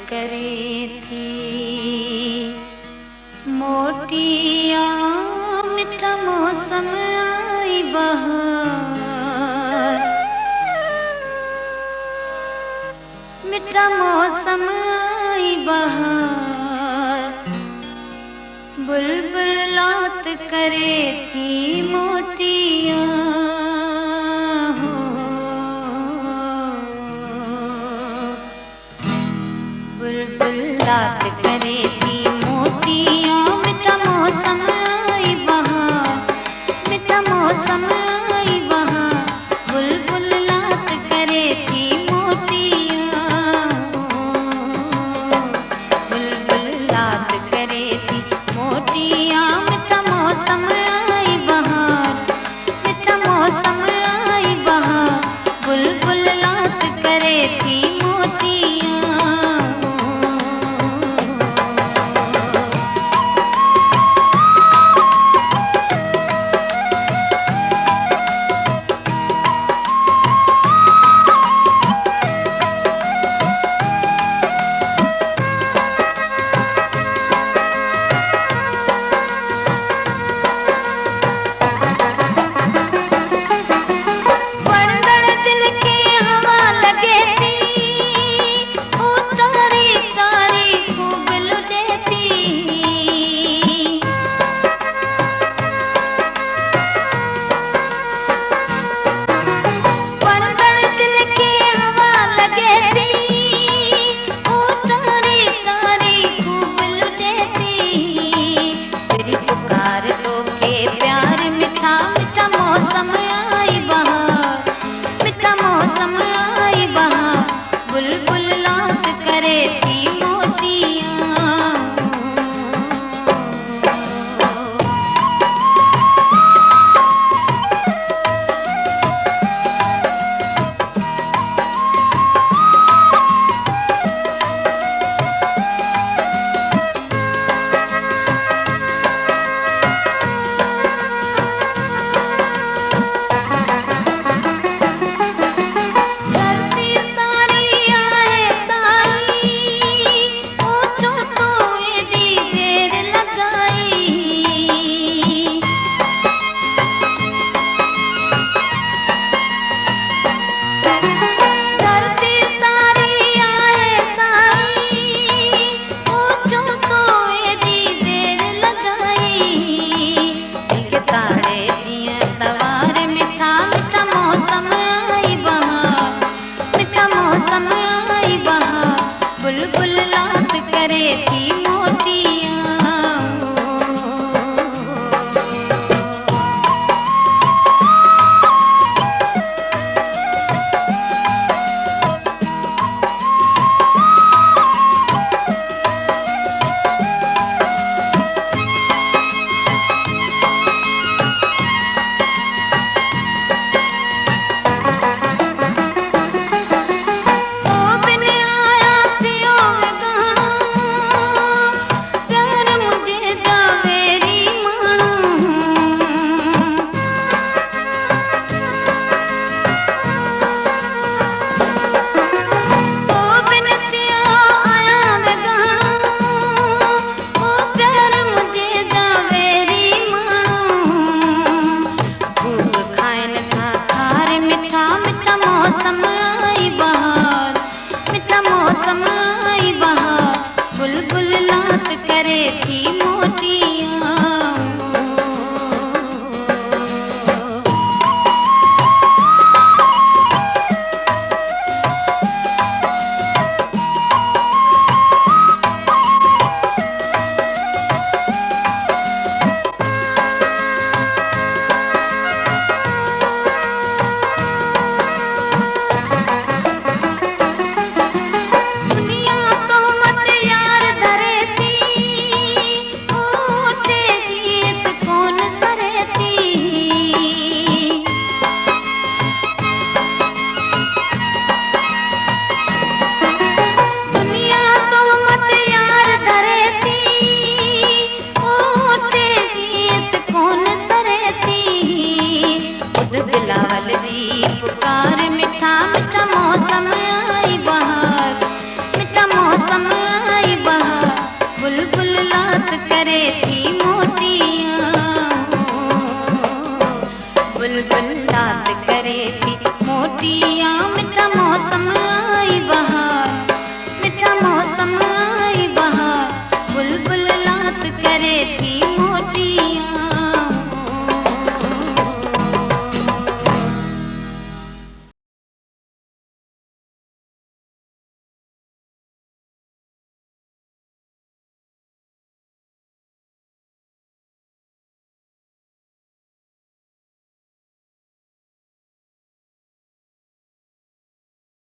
करे थी मोटिया मिठा मौसम आई बहार, मिठा मौसम आई बहार, बुलबुल लात करे थी मोटिया बुलबुल लात करे थी मोटिया, मिठा मौसम आई बहार, मिठा मौसम आई बहार, बुलबुल लात करे थी मोटिया, बुलबुल लात करे थी मोटिया, मिठा मौसम आई बहार, मिठा मौसम आई बहार, बुलबुल लात करे थी मोटिया। बुलबुल लात करे थी मोटिया। बुलबुल लात करे थी मोटिया। बिलावल दी पुकार, मिठा मिठा मौसम आई बहार, मिठा मौसम करे थी मोतियाँ।